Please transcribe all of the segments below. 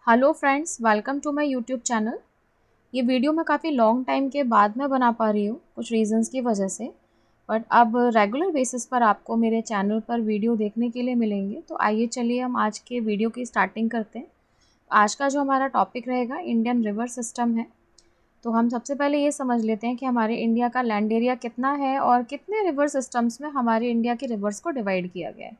Hello friends, welcome to my YouTube channel. ये video मैं काफ़ी लॉन्ग टाइम के बाद में बना पा रही हूँ कुछ रीज़न्स की वजह से। बट अब रेगुलर बेसिस पर आपको मेरे चैनल पर वीडियो देखने के लिए मिलेंगे। तो आइए चलिए हम आज के वीडियो की स्टार्टिंग करते हैं। आज का जो हमारा टॉपिक रहेगा इंडियन रिवर सिस्टम है। तो हम सबसे पहले ये समझ लेते हैं कि हमारे इंडिया का लैंड एरिया कितना है और कितने रिवर सिस्टम्स में हमारे इंडिया के रिवर्स को डिवाइड किया गया है।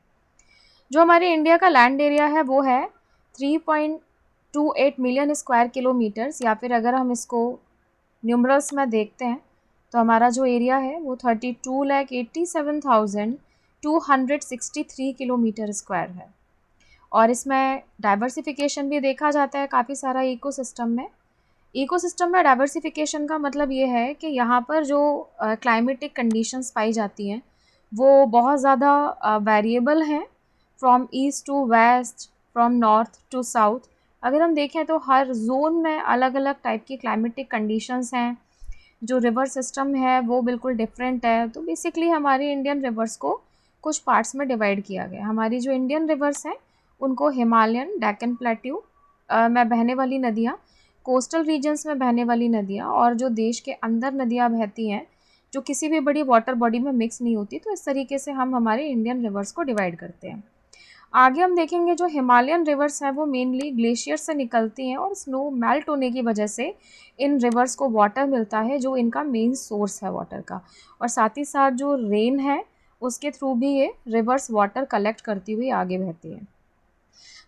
जो हमारे इंडिया का लैंड एरिया है वो है 3.28 मिलियन स्क्वायर किलोमीटर्स, या फिर अगर हम इसको न्यूमरल्स में देखते हैं तो हमारा जो एरिया है वो 32,87,263 किलोमीटर स्क्वायर है। और इसमें डाइवर्सिफिकेशन भी देखा जाता है काफ़ी सारा इकोसिस्टम में। इकोसिस्टम में डाइवर्सिफिकेशन का मतलब ये है कि यहाँ पर जो क्लाइमेटिक कंडीशंस पाई जाती हैं वो बहुत ज़्यादा वेरिएबल हैं, from east to west, from north to south. अगर हम देखें तो हर जोन में अलग अलग टाइप की क्लाइमेटिक कंडीशंस हैं। जो रिवर सिस्टम है वो बिल्कुल डिफरेंट है। तो बेसिकली हमारी इंडियन रिवर्स को कुछ पार्ट्स में डिवाइड किया गया। हमारी जो इंडियन रिवर्स हैं उनको हिमालयन, डेक्कन प्लेट्यू में बहने वाली नदियाँ, कोस्टल रीजन्स में बहने वाली नदियाँ, और जो देश के अंदर नदियाँ बहती हैं जो किसी भी बड़ी वाटर बॉडी में मिक्स नहीं होती, तो इस तरीके से हम हमारे इंडियन रिवर्स को डिवाइड करते हैं। आगे हम देखेंगे जो हिमालयन रिवर्स हैं वो मेनली ग्लेशियर से निकलती हैं और स्नो मेल्ट होने की वजह से इन रिवर्स को वाटर मिलता है, जो इनका मेन सोर्स है वाटर का। और साथ ही साथ जो रेन है उसके थ्रू भी ये रिवर्स वाटर कलेक्ट करती हुई आगे बहती है।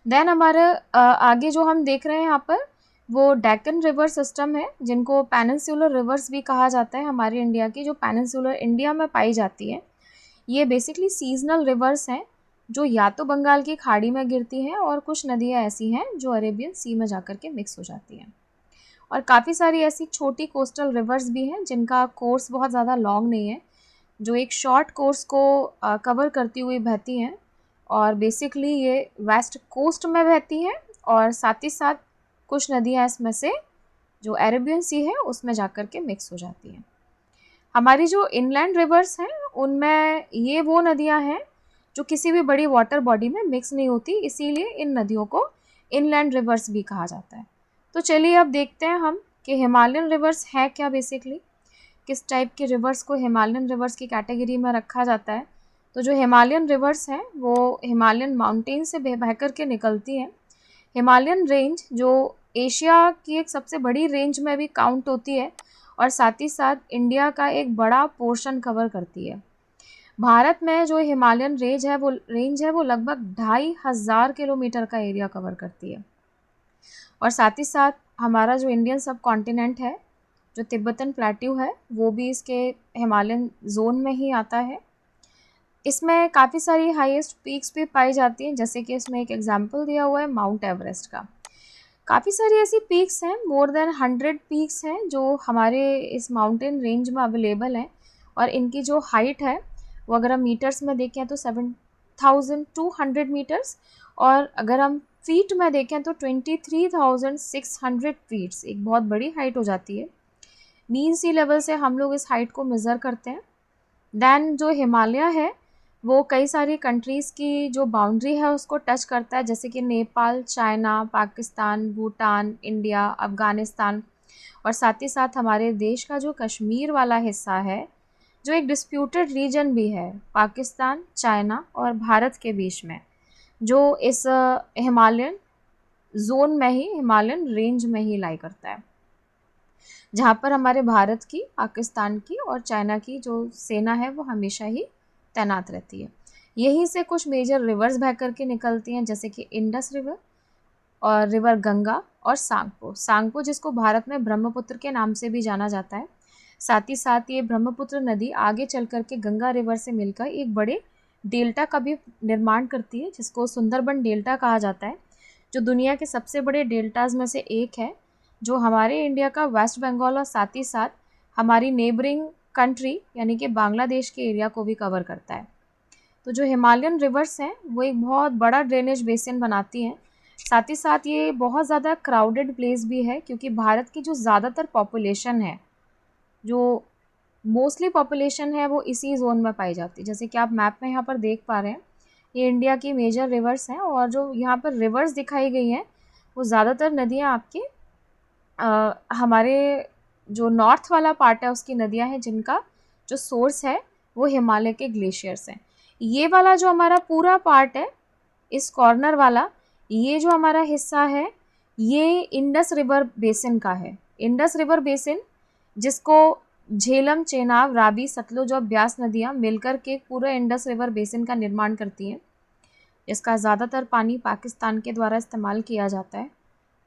देन हमारे आगे जो हम देख रहे हैं यहाँ पर वो डेक्कन रिवर सिस्टम है, जिनको पेनिनसुलर रिवर्स भी कहा जाता है। हमारे इंडिया की जो पेनिनसुलर इंडिया में पाई जाती है ये बेसिकली सीजनल रिवर्स हैं, जो या तो बंगाल की खाड़ी में गिरती हैं और कुछ नदियाँ ऐसी हैं जो अरेबियन सी में जाकर के मिक्स हो जाती हैं। और काफ़ी सारी ऐसी छोटी कोस्टल रिवर्स भी हैं जिनका कोर्स बहुत ज़्यादा लॉन्ग नहीं है, जो एक शॉर्ट कोर्स को कवर करती हुई बहती हैं। और बेसिकली ये वेस्ट कोस्ट में बहती हैं और साथ ही साथ कुछ नदियाँ इसमें से जो अरेबियन सी है उसमें जाकर के मिक्स हो जाती हैं। हमारी जो इनलैंड रिवर्स हैं उनमें ये वो नदियाँ हैं जो किसी भी बड़ी वाटर बॉडी में मिक्स नहीं होती, इसीलिए इन नदियों को इनलैंड रिवर्स भी कहा जाता है। तो चलिए अब देखते हैं हम कि हिमालयन रिवर्स है क्या, बेसिकली किस टाइप के रिवर्स को हिमालयन रिवर्स की कैटेगरी में रखा जाता है। तो जो हिमालयन रिवर्स हैं वो हिमालयन माउंटेन से बह कर के निकलती हैं। हिमालयन रेंज जो एशिया की एक सबसे बड़ी रेंज में भी काउंट होती है और साथ ही साथ इंडिया का एक बड़ा पोर्शन कवर करती है। भारत में जो हिमालयन रेंज है वो लगभग 2,500 किलोमीटर का एरिया कवर करती है। और साथ ही साथ हमारा जो इंडियन सब कॉन्टिनेंट है, जो तिब्बतन प्लेट्यू है, वो भी इसके हिमालयन जोन में ही आता है। इसमें काफ़ी सारी हाईएस्ट पीक्स भी पाई जाती हैं, जैसे कि इसमें एक एग्जांपल दिया हुआ है माउंट एवरेस्ट का। काफ़ी सारी ऐसी पीक्स हैं, मोर देन 100 पीक्स हैं जो हमारे इस माउंटेन रेंज में अवेलेबल हैं। और इनकी जो हाइट है वो अगर हम मीटर्स में देखें तो 7,200 मीटर्स, और अगर हम फीट में देखें तो 23,600 फीट्स, एक बहुत बड़ी हाइट हो जाती है। मीन सी लेवल से हम लोग इस हाइट को मेज़र करते हैं। दैन जो हिमालय है वो कई सारी कंट्रीज़ की जो बाउंड्री है उसको टच करता है, जैसे कि नेपाल, चाइना, पाकिस्तान, भूटान, इंडिया, अफ़गानिस्तान। और साथ ही साथ हमारे देश का जो कश्मीर वाला हिस्सा है, जो एक डिस्प्यूटेड रीजन भी है पाकिस्तान, चाइना और भारत के बीच में, जो इस हिमालयन जोन में ही, हिमालयन रेंज में ही लाई करता है, जहाँ पर हमारे भारत की, पाकिस्तान की और चाइना की जो सेना है वो हमेशा ही तैनात रहती है। यहीं से कुछ मेजर रिवर्स बह कर के निकलती हैं, जैसे कि इंडस रिवर और रिवर गंगा और सांगपो। सांगपो जिसको भारत में ब्रह्मपुत्र के नाम से भी जाना जाता है। साथ ही साथ ये ब्रह्मपुत्र नदी आगे चल कर के गंगा रिवर से मिलकर एक बड़े डेल्टा का भी निर्माण करती है, जिसको सुंदरबन डेल्टा कहा जाता है, जो दुनिया के सबसे बड़े डेल्टाज में से एक है, जो हमारे इंडिया का वेस्ट बंगाल और साथ ही साथ हमारी नेबरिंग कंट्री यानी कि बांग्लादेश के एरिया को भी कवर करता है। तो जो हिमालयन रिवर्स हैं वो एक बहुत बड़ा ड्रेनेज बेसिन बनाती हैं। साथ ही साथ ये बहुत ज़्यादा क्राउडेड प्लेस भी है, क्योंकि भारत की जो ज़्यादातर पॉपुलेशन है, जो मोस्टली पॉपुलेशन है, वो इसी जोन में पाई जाती है। जैसे कि आप मैप में यहाँ पर देख पा रहे हैं, ये इंडिया की मेजर रिवर्स हैं और जो यहाँ पर रिवर्स दिखाई गई हैं वो ज़्यादातर नदियाँ आपकी हमारे जो नॉर्थ वाला पार्ट है उसकी नदियाँ हैं, जिनका जो सोर्स है वो हिमालय के ग्लेशियर्स हैं। ये वाला जो हमारा पूरा पार्ट है, इस कॉर्नर वाला, ये जो हमारा हिस्सा है, ये इंडस रिवर बेसिन का है। इंडस रिवर बेसिन, जिसको झेलम, चेनाब, रावी, सतलुज और ब्यास नदियाँ मिलकर के पूरे इंडस रिवर बेसिन का निर्माण करती हैं। इसका ज़्यादातर पानी पाकिस्तान के द्वारा इस्तेमाल किया जाता है।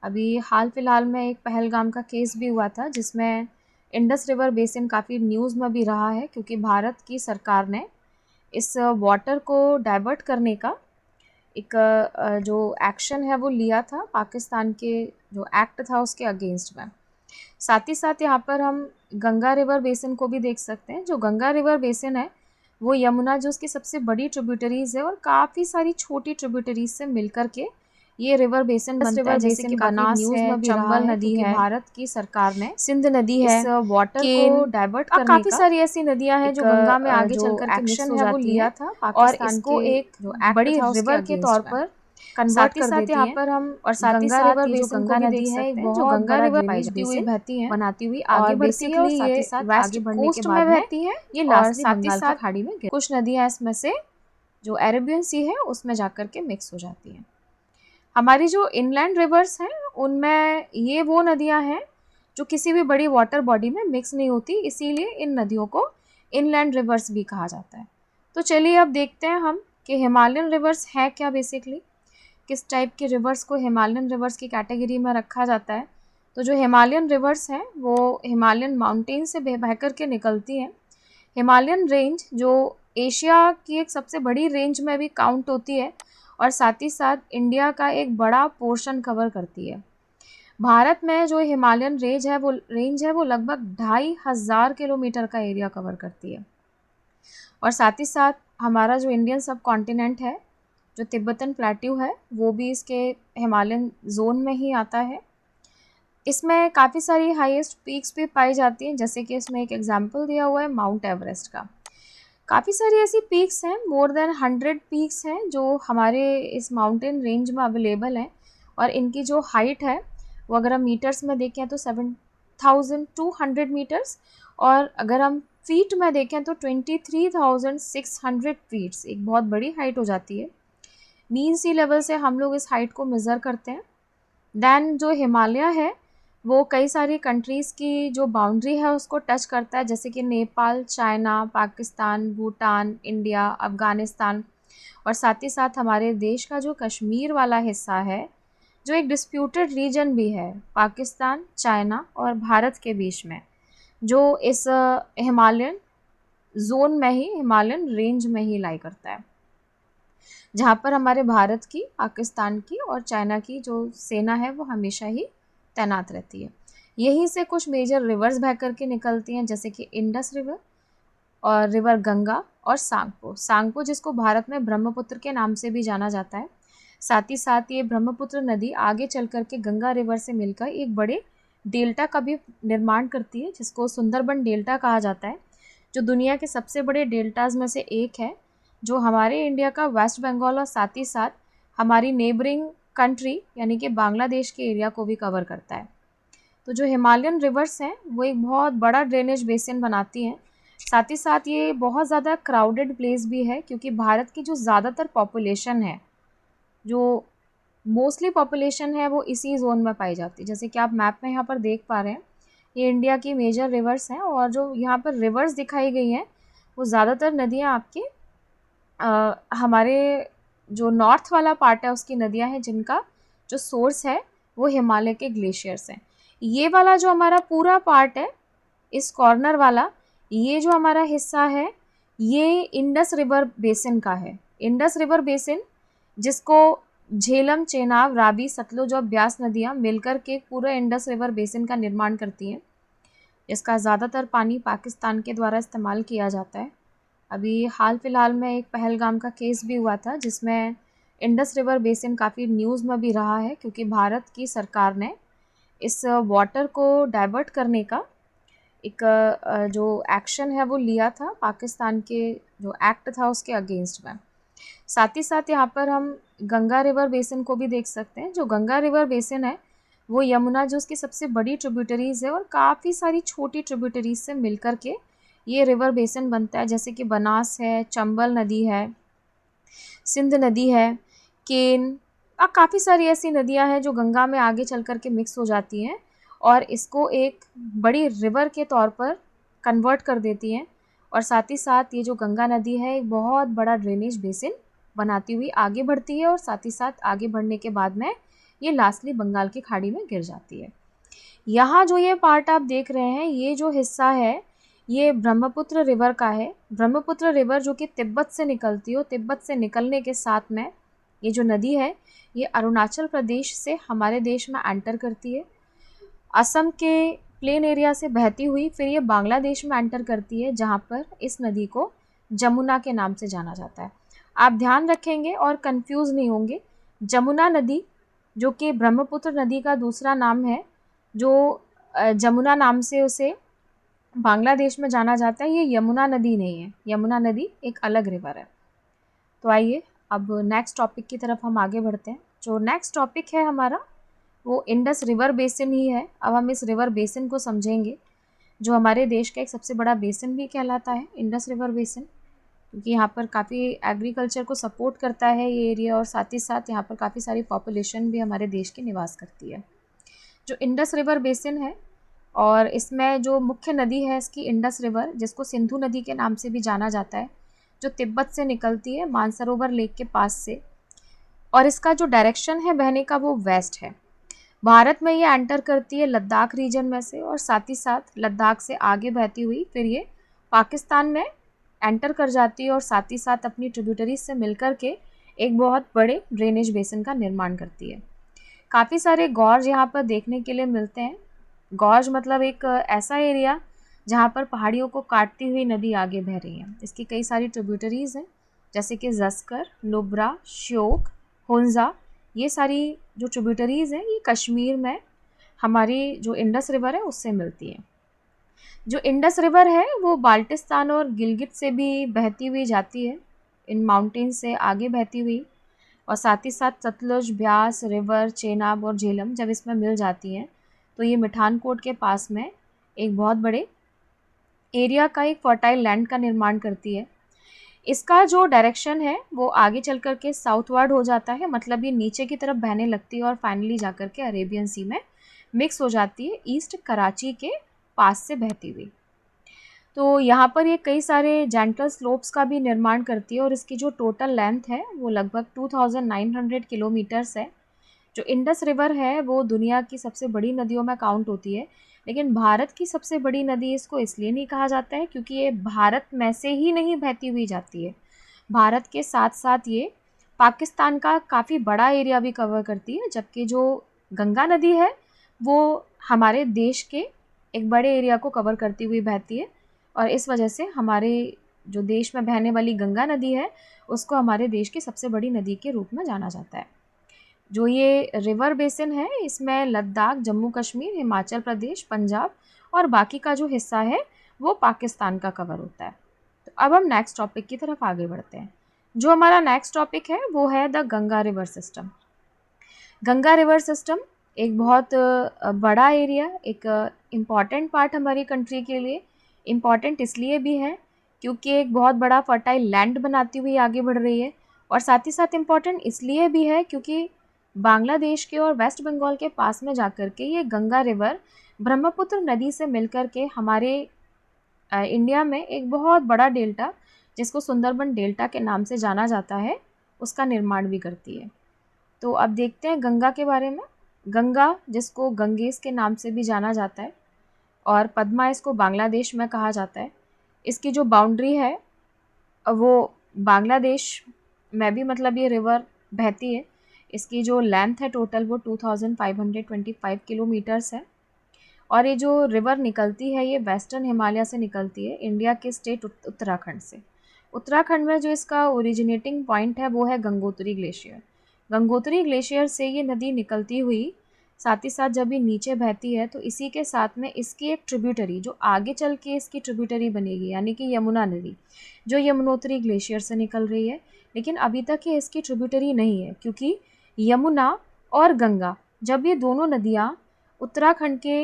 अभी हाल फिलहाल में एक पहलगाम का केस भी हुआ था, जिसमें इंडस रिवर बेसिन काफ़ी न्यूज़ में भी रहा है, क्योंकि भारत की सरकार ने इस वाटर को डाइवर्ट करने का एक जो एक्शन है वो लिया था, पाकिस्तान के जो एक्ट था उसके अगेंस्ट में। साथ ही साथ यहाँ पर हम गंगा रिवर बेसिन को भी देख सकते हैं। जो गंगा रिवर बेसिन है वो यमुना, जो उसकी सबसे बड़ी ट्रिब्यूटरीज़ है, और काफ़ी सारी छोटी ट्रिब्यूटरीज से मिलकर के ये रिवर बेसिन बनता है, जैसे कि बनास है, चंबल नदी है, भारत की सरकार ने सिंध नदी है, इस वाटर को डाइवर्ट करने काफ़ी सारी ऐसी नदियां हैं जो गंगा में आगे चल कर के एक्शन है वो लिया था और इसको एक बड़ी रिवर के तौर पर कन्वर्ट कर देती है। पर हम और साथ ही साथ ये जो गंगा नदी है, जो गंगा रिवर बहती हुई बनाती हुई आगे बढ़ती है, और साथ ही साथ आगे बढ़ने के बाद बहती है ये लास्ट बंगाल की खाड़ी में। कुछ नदियां इसमें से जो अरेबियन सी है उसमें जाकर के मिक्स हो जाती हैं। हमारी जो इनलैंड रिवर्स हैं उनमें ये वो नदियां हैं जो किसी भी बड़ी वाटर बॉडी में मिक्स नहीं होती, इसीलिए इन नदियों को इनलैंड रिवर्स भी कहा जाता है। तो चलिए अब देखते हैं हम कि हिमालयन रिवर्स है क्या, बेसिकली किस टाइप के रिवर्स को हिमालयन रिवर्स की कैटेगरी में रखा जाता है। तो जो हिमालयन रिवर्स हैं वो हिमालयन माउंटेन से बह कर के निकलती हैं। हिमालयन रेंज जो एशिया की एक सबसे बड़ी रेंज में भी काउंट होती है, और साथ ही साथ इंडिया का एक बड़ा पोर्शन कवर करती है। भारत में जो हिमालयन रेंज है वो लगभग 2500 किलोमीटर का एरिया कवर करती है। और साथ ही साथ हमारा जो इंडियन सब कॉन्टिनेंट है, जो तिब्बतन प्लेट्यू है, वो भी इसके हिमालयन जोन में ही आता है। इसमें काफ़ी सारी हाईएस्ट पीक्स भी पाई जाती हैं, जैसे कि इसमें एक एग्जाम्पल दिया हुआ है माउंट एवरेस्ट का। काफ़ी सारी ऐसी पीक्स हैं, मोर देन 100 पीक्स हैं जो हमारे इस माउंटेन रेंज में अवेलेबल हैं, और इनकी जो हाइट है वो अगर हम मीटर्स में देखें तो 7200 मीटर्स, और अगर हम फीट में देखें तो 23,600 फीट्स, एक बहुत बड़ी हाइट हो जाती है। मीन सी लेवल से हम लोग इस हाइट को मेज़र करते हैं। दैन जो हिमालय है वो कई सारी कंट्रीज़ की जो बाउंड्री है उसको टच करता है, जैसे कि नेपाल, चाइना, पाकिस्तान, भूटान, इंडिया, अफ़गानिस्तान, और साथ ही साथ हमारे देश का जो कश्मीर वाला हिस्सा है, जो एक डिस्प्यूटेड रीजन भी है पाकिस्तान, चाइना और भारत के बीच में, जो इस हिमालयन जोन में ही, हिमालयन रेंज में ही लाई करता है, जहाँ पर हमारे भारत की, पाकिस्तान की और चाइना की जो सेना है वो हमेशा ही तैनात रहती है। यहीं से कुछ मेजर रिवर्स बह कर के निकलती हैं, जैसे कि इंडस रिवर और रिवर गंगा और सांगपो। सांगपो जिसको भारत में ब्रह्मपुत्र के नाम से भी जाना जाता है। साथ ही साथ ये ब्रह्मपुत्र नदी आगे चल कर के गंगा रिवर से मिलकर एक बड़े डेल्टा का भी निर्माण करती है, जिसको सुंदरबन डेल्टा कहा जाता है, जो दुनिया के सबसे बड़े डेल्टाज में से एक है, जो हमारे इंडिया का वेस्ट बंगाल और साथ ही साथ हमारी नेबरिंग कंट्री यानी कि बांग्लादेश के एरिया को भी कवर करता है। तो जो हिमालयन रिवर्स हैं वो एक बहुत बड़ा ड्रेनेज बेसिन बनाती हैं। साथ ही साथ ये बहुत ज़्यादा क्राउडेड प्लेस भी है, क्योंकि भारत की जो ज़्यादातर पॉपुलेशन है, जो मोस्टली पॉपुलेशन है, वो इसी जोन में पाई जाती है। जैसे कि आप मैप में यहाँ पर देख पा रहे हैं, ये इंडिया की मेजर रिवर्स हैं, और जो यहाँ पर रिवर्स दिखाई गई हैं वो ज़्यादातर नदियाँ आपकी हमारे जो नॉर्थ वाला पार्ट है उसकी नदियां हैं, जिनका जो सोर्स है वो हिमालय के ग्लेशियर्स हैं। ये वाला जो हमारा पूरा पार्ट है, इस कॉर्नर वाला, ये जो हमारा हिस्सा है, ये इंडस रिवर बेसिन का है। इंडस रिवर बेसिन, जिसको झेलम, चेनाब, रावी, सतलुज और ब्यास नदियाँ मिलकर के पूरे इंडस रिवर बेसिन का निर्माण करती हैं। इसका ज़्यादातर पानी पाकिस्तान के द्वारा इस्तेमाल किया जाता है। अभी हाल फिलहाल में एक पहलगाम का केस भी हुआ था, जिसमें इंडस रिवर बेसिन काफ़ी न्यूज़ में भी रहा है, क्योंकि भारत की सरकार ने इस वाटर को डाइवर्ट करने का एक जो एक्शन है वो लिया था, पाकिस्तान के जो एक्ट था उसके अगेंस्ट में। साथ ही साथ यहाँ पर हम गंगा रिवर बेसिन को भी देख सकते हैं। जो गंगा रिवर बेसिन है वो यमुना जो उसकी सबसे बड़ी ट्रिब्यूटरीज़ है और काफ़ी सारी छोटी ट्रिब्यूटरीज से मिलकर के ये रिवर बेसिन बनता है, जैसे कि बनास है, चंबल नदी है, सिंध नदी है, केन, काफ़ी सारी ऐसी नदियाँ हैं जो गंगा में आगे चल कर के मिक्स हो जाती हैं और इसको एक बड़ी रिवर के तौर पर कन्वर्ट कर देती हैं। और साथ ही साथ ये जो गंगा नदी है एक बहुत बड़ा ड्रेनेज बेसिन बनाती हुई आगे बढ़ती है और साथ ही साथ आगे बढ़ने के बाद में ये लास्टली बंगाल की खाड़ी में गिर जाती है। यहाँ जो ये पार्ट आप देख रहे हैं, ये जो हिस्सा है ये ब्रह्मपुत्र रिवर का है। ब्रह्मपुत्र रिवर जो कि तिब्बत से निकलती है, तिब्बत से निकलने के साथ में ये जो नदी है ये अरुणाचल प्रदेश से हमारे देश में एंटर करती है, असम के प्लेन एरिया से बहती हुई फिर ये बांग्लादेश में एंटर करती है, जहाँ पर इस नदी को जमुना के नाम से जाना जाता है। आप ध्यान रखेंगे और कंफ्यूज नहीं होंगे, जमुना नदी जो कि ब्रह्मपुत्र नदी का दूसरा नाम है, जो जमुना नाम से उसे बांग्लादेश में जाना जाता है, ये यमुना नदी नहीं है। यमुना नदी एक अलग रिवर है। तो आइए अब नेक्स्ट टॉपिक की तरफ हम आगे बढ़ते हैं। जो नेक्स्ट टॉपिक है हमारा वो इंडस रिवर बेसिन ही है। अब हम इस रिवर बेसिन को समझेंगे, जो हमारे देश का एक सबसे बड़ा बेसिन भी कहलाता है, इंडस रिवर बेसिन, क्योंकि यहाँ पर काफ़ी एग्रीकल्चर को सपोर्ट करता है ये एरिया और साथ ही साथ यहाँ पर काफ़ी सारी पॉपुलेशन भी हमारे देश की निवास करती है। जो इंडस रिवर बेसिन है और इसमें जो मुख्य नदी है इसकी इंडस रिवर, जिसको सिंधु नदी के नाम से भी जाना जाता है, जो तिब्बत से निकलती है मानसरोवर लेक के पास से, और इसका जो डायरेक्शन है बहने का वो वेस्ट है। भारत में ये एंटर करती है लद्दाख रीजन में से और साथ ही साथ लद्दाख से आगे बहती हुई फिर ये पाकिस्तान में एंटर कर जाती है और साथ ही साथ अपनी ट्रिब्यूटरीज से मिलकर के एक बहुत बड़े ड्रेनेज बेसिन का निर्माण करती है। काफ़ी सारे गॉर्ज यहाँ पर देखने के लिए मिलते हैं। गॉर्ज मतलब एक ऐसा एरिया जहाँ पर पहाड़ियों को काटती हुई नदी आगे बह रही है। इसकी कई सारी ट्रिब्यूटरीज हैं, जैसे कि जस्कर, नुब्रा, श्योक, हुंजा, ये सारी जो ट्रिब्यूटरीज हैं ये कश्मीर में हमारी जो इंडस रिवर है उससे मिलती है। जो इंडस रिवर है वो बाल्टिस्तान और गिलगित से भी बहती हुई जाती है, इन माउंटेन से आगे बहती हुई, और साथ ही साथ सतलुज, ब्यास रिवर, चेनाब और झेलम जब इसमें मिल जाती हैं तो ये मिठानकोट के पास में एक बहुत बड़े एरिया का एक फर्टाइल लैंड का निर्माण करती है। इसका जो डायरेक्शन है वो आगे चल कर के साउथवर्ड हो जाता है, मतलब ये नीचे की तरफ बहने लगती है और फाइनली जाकर के अरेबियन सी में मिक्स हो जाती है, ईस्ट कराची के पास से बहती हुई। तो यहाँ पर ये कई सारे जेंटल स्लोप्स का भी निर्माण करती है और इसकी जो टोटल लेंथ है वो लगभग 2900 किलोमीटर्स है। जो इंडस रिवर है वो दुनिया की सबसे बड़ी नदियों में काउंट होती है, लेकिन भारत की सबसे बड़ी नदी इसको इसलिए नहीं कहा जाता है क्योंकि ये भारत में से ही नहीं बहती हुई जाती है, भारत के साथ साथ ये पाकिस्तान का काफ़ी बड़ा एरिया भी कवर करती है, जबकि जो गंगा नदी है वो हमारे देश के एक बड़े एरिया को कवर करती हुई बहती है और इस वजह से हमारे जो देश में बहने वाली गंगा नदी है उसको हमारे देश की सबसे बड़ी नदी के रूप में जाना जाता है। जो ये रिवर बेसिन है इसमें लद्दाख, जम्मू कश्मीर, हिमाचल प्रदेश, पंजाब और बाकी का जो हिस्सा है वो पाकिस्तान का कवर होता है। तो अब हम नेक्स्ट टॉपिक की तरफ आगे बढ़ते हैं। जो हमारा नेक्स्ट टॉपिक है वो है the Ganga river system. Ganga river system एक बहुत बड़ा एरिया, एक इम्पॉर्टेंट पार्ट हमारी कंट्री के लिए। इम्पॉर्टेंट इसलिए भी है क्योंकि एक बहुत बड़ा फर्टाइल लैंड बनाती हुई आगे बढ़ रही है और साथ ही साथ इम्पॉर्टेंट इसलिए भी है क्योंकि बांग्लादेश के और वेस्ट बंगाल के पास में जाकर के ये गंगा रिवर ब्रह्मपुत्र नदी से मिलकर के हमारे इंडिया में एक बहुत बड़ा डेल्टा, जिसको सुंदरबन डेल्टा के नाम से जाना जाता है, उसका निर्माण भी करती है। तो अब देखते हैं गंगा के बारे में। गंगा, जिसको गंगेस के नाम से भी जाना जाता है और पद्मा इसको बांग्लादेश में कहा जाता है, इसकी जो बाउंड्री है वो बांग्लादेश में भी मतलब ये रिवर बहती है। इसकी जो लेंथ है टोटल वो 2525 किलोमीटर्स है और ये जो रिवर निकलती है ये वेस्टर्न हिमालय से निकलती है, इंडिया के स्टेट उत्तराखंड से। उत्तराखंड में जो इसका ओरिजिनेटिंग पॉइंट है वो है गंगोत्री ग्लेशियर। गंगोत्री ग्लेशियर से ये नदी निकलती हुई साथ ही साथ जब ये नीचे बहती है तो इसी के साथ में इसकी एक ट्रिब्यूटरी जो आगे चल के इसकी ट्रिब्यूटरी बनेगी, यानी कि यमुना नदी, जो यमुनोत्री ग्लेशियर से निकल रही है। लेकिन अभी तक ये इसकी ट्रिब्यूटरी नहीं है, क्योंकि यमुना और गंगा जब ये दोनों नदियाँ उत्तराखंड के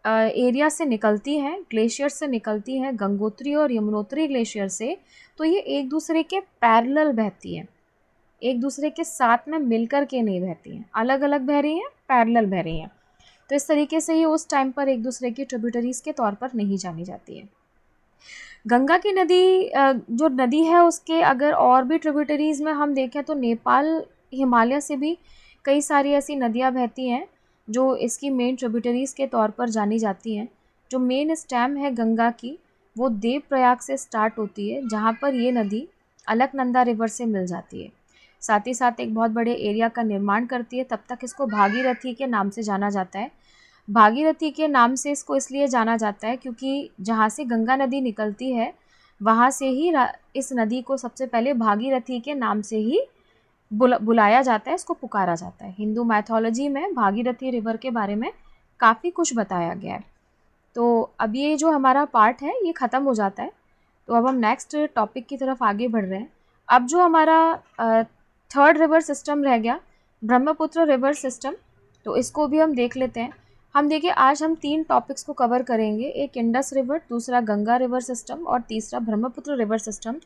एरिया से निकलती हैं, ग्लेशियर से निकलती हैं, गंगोत्री और यमुनोत्री ग्लेशियर से, तो ये एक दूसरे के पैरेलल बहती हैं, एक दूसरे के साथ में मिलकर के नहीं बहती हैं, अलग अलग बह रही हैं, पैरेलल बह रही हैं। तो इस तरीके से ये उस टाइम पर एक दूसरे की ट्रिब्यूटरीज के तौर पर नहीं जानी जाती है। गंगा की नदी जो नदी है उसके अगर और भी ट्रिब्यूटरीज में हम देखें तो नेपाल हिमालय से भी कई सारी ऐसी नदियाँ बहती हैं जो इसकी मेन ट्रिब्यूटरीज के तौर पर जानी जाती हैं। जो मेन स्टेम है गंगा की वो देवप्रयाग से स्टार्ट होती है, जहाँ पर ये नदी अलकनंदा रिवर से मिल जाती है। साथ ही साथ एक बहुत बड़े एरिया का निर्माण करती है। तब तक इसको भागीरथी के नाम से जाना जाता है। भागीरथी के नाम से इसको इसलिए जाना जाता है क्योंकि जहाँ से गंगा नदी निकलती है वहाँ से ही इस नदी को सबसे पहले भागीरथी के नाम से ही बुलाया जाता है, इसको पुकारा जाता है। हिंदू मैथोलॉजी में भागीरथी रिवर के बारे में काफ़ी कुछ बताया गया है। तो अब ये जो हमारा पार्ट है ये ख़त्म हो जाता है। तो अब हम नेक्स्ट टॉपिक की तरफ आगे बढ़ रहे हैं। अब जो हमारा थर्ड रिवर सिस्टम रह गया, ब्रह्मपुत्र रिवर सिस्टम, तो इसको भी हम देख लेते हैं। हम देखिए आज हम 3 टॉपिक्स को कवर करेंगे, एक इंडस रिवर, दूसरा गंगा रिवर सिस्टम और तीसरा ब्रह्मपुत्र रिवर सिस्टम।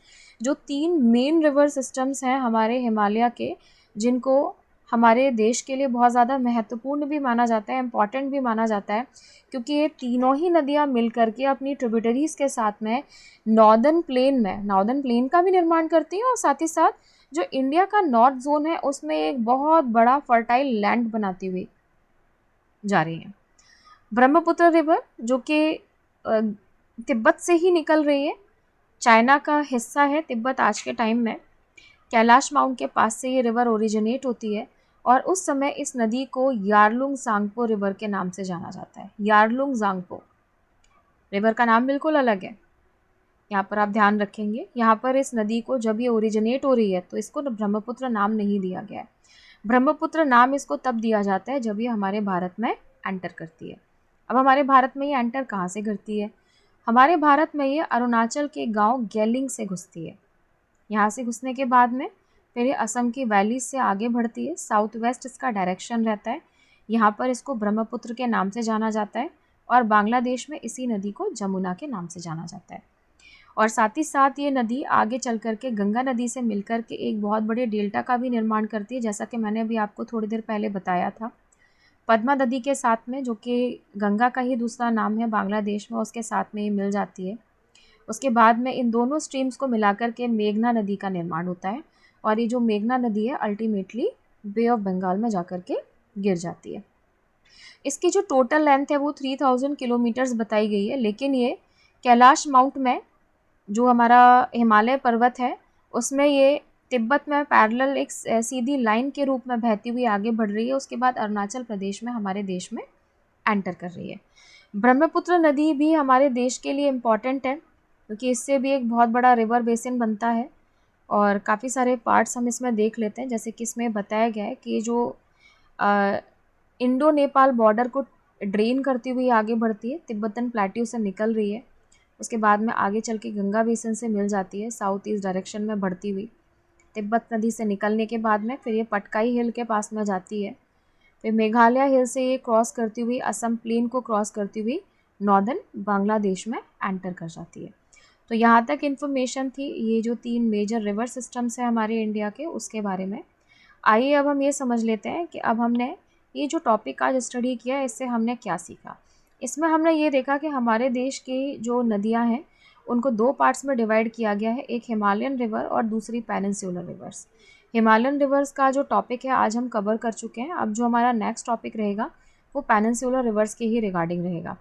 जो 3 मेन रिवर सिस्टम्स हैं हमारे हिमालय के, जिनको हमारे देश के लिए बहुत ज़्यादा महत्वपूर्ण भी माना जाता है, इम्पॉर्टेंट भी माना जाता है, क्योंकि ये तीनों ही नदियाँ मिल करके अपनी ट्रिब्यूटरीज़ के साथ में नॉर्दर्न प्लेन का भी निर्माण करती हैं और साथ ही साथ जो इंडिया का नॉर्थ जोन है उसमें एक बहुत बड़ा फर्टाइल लैंड बनाती हुई जा रही है। ब्रह्मपुत्र रिवर जो कि तिब्बत से ही निकल रही है, चाइना का हिस्सा है तिब्बत आज के टाइम में। कैलाश माउंट के पास से ये रिवर ओरिजिनेट होती है और उस समय इस नदी को यारलुंग सांगपो रिवर के नाम से जाना जाता है। यारलुंग सांगपो रिवर का नाम बिल्कुल अलग है, यहाँ पर आप ध्यान रखेंगे। यहाँ पर इस नदी को जब ये ओरिजिनेट हो रही है तो इसको ब्रह्मपुत्र नाम नहीं दिया गया है। ब्रह्मपुत्र नाम इसको तब दिया जाता है जब ये हमारे भारत में एंटर करती है। अब हमारे भारत में ये एंटर कहाँ से करती है? हमारे भारत में ये अरुणाचल के गांव गेलिंग से घुसती है। यहाँ से घुसने के बाद में फिर ये असम की वैली से आगे बढ़ती है। साउथ वेस्ट इसका डायरेक्शन रहता है। यहाँ पर इसको ब्रह्मपुत्र के नाम से जाना जाता है और बांग्लादेश में इसी नदी को जमुना के नाम से जाना जाता है। और साथ ही साथ ये नदी आगे चल कर के गंगा नदी से मिलकर के एक बहुत बड़े डेल्टा का भी निर्माण करती है, जैसा कि मैंने अभी आपको थोड़ी देर पहले बताया था। पद्मा नदी के साथ में, जो कि गंगा का ही दूसरा नाम है बांग्लादेश में, उसके साथ में ये मिल जाती है। उसके बाद में इन दोनों स्ट्रीम्स को मिलाकर के मेघना नदी का निर्माण होता है और ये जो मेघना नदी है अल्टीमेटली बे ऑफ बंगाल में जाकर के गिर जाती है। इसकी जो टोटल लेंथ है वो 3000 किलोमीटर्स बताई गई है, लेकिन ये कैलाश माउंट में जो हमारा हिमालय पर्वत है उसमें ये तिब्बत में पैरेलल एक सीधी लाइन के रूप में बहती हुई आगे बढ़ रही है। उसके बाद अरुणाचल प्रदेश में हमारे देश में एंटर कर रही है। ब्रह्मपुत्र नदी भी हमारे देश के लिए इम्पॉर्टेंट है क्योंकि इससे भी एक बहुत बड़ा रिवर बेसिन बनता है और काफ़ी सारे पार्ट्स हम इसमें देख लेते हैं। जैसे कि इसमें बताया गया है कि जो इंडो नेपाल बॉर्डर को ड्रेन करती हुई आगे बढ़ती है, तिब्बतन प्लेट्यू से निकल रही है, उसके बाद में आगे चल के गंगा बेसिन से मिल जाती है साउथ ईस्ट डायरेक्शन में बढ़ती हुई। तिब्बत नदी से निकलने के बाद में फिर ये पटकाई हिल के पास में जाती है, फिर मेघालय हिल से ये क्रॉस करती हुई असम प्लेन को क्रॉस करती हुई नॉर्दर्न बांग्लादेश में एंटर कर जाती है। तो यहाँ तक इन्फॉर्मेशन थी ये जो 3 मेजर रिवर सिस्टम्स हैं हमारे इंडिया के, उसके बारे में। आइए अब हम ये समझ लेते हैं कि अब हमने ये जो टॉपिक आज स्टडी किया इससे हमने क्या सीखा। इसमें हमने ये देखा कि हमारे देश की जो नदियाँ हैं उनको 2 पार्ट्स में डिवाइड किया गया है, एक हिमालयन रिवर और दूसरी पेनिनसुलर रिवर्स। हिमालयन रिवर्स का जो टॉपिक है आज हम कवर कर चुके हैं। अब जो हमारा नेक्स्ट टॉपिक रहेगा वो पेनिनसुलर रिवर्स के ही रिगार्डिंग रहेगा।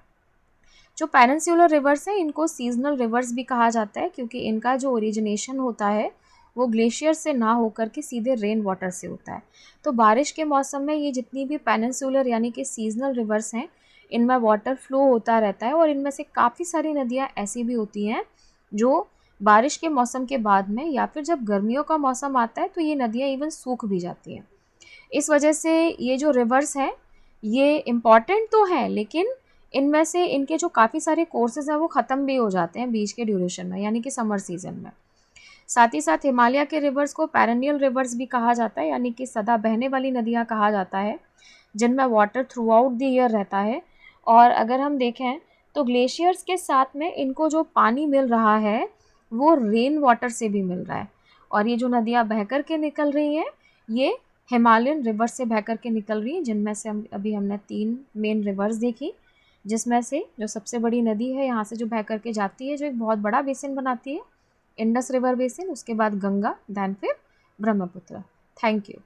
जो पेनिनसुलर रिवर्स हैं इनको सीजनल रिवर्स भी कहा जाता है क्योंकि इनका जो ओरिजिनेशन होता है वो ग्लेशियर से ना होकर के सीधे रेन वाटर से होता है। तो बारिश के मौसम में ये जितनी भी पेनिनसुलर यानी कि सीजनल रिवर्स हैं इनमें वाटर फ्लो होता रहता है और इनमें से काफ़ी सारी नदियाँ ऐसी भी होती हैं जो बारिश के मौसम के बाद में या फिर जब गर्मियों का मौसम आता है तो ये नदियाँ इवन सूख भी जाती हैं। इस वजह से ये जो रिवर्स हैं ये इम्पॉर्टेंट तो हैं, लेकिन इनमें से इनके जो काफ़ी सारे कोर्सेज हैं वो ख़त्म भी हो जाते हैं बीच के ड्यूरेशन में, यानी कि समर सीज़न में। साथ ही साथ हिमालय के रिवर्स को पेरेनियल रिवर्स भी कहा जाता है, यानी कि सदा बहने वाली नदियाँ कहा जाता है, जिनमें water through out the year रहता है। और अगर हम देखें तो ग्लेशियर्स के साथ में इनको जो पानी मिल रहा है वो रेन वाटर से भी मिल रहा है। और ये जो नदियाँ बह कर के निकल रही हैं ये हिमालयन रिवर से बह कर के निकल रही हैं, जिनमें से हमने 3 मेन रिवर्स देखी, जिसमें से जो सबसे बड़ी नदी है यहाँ से जो बह कर के जाती है, जो एक बहुत बड़ा बेसिन बनाती है, इंडस रिवर बेसिन, उसके बाद गंगा, दैन फिर ब्रह्मपुत्र। Thank you.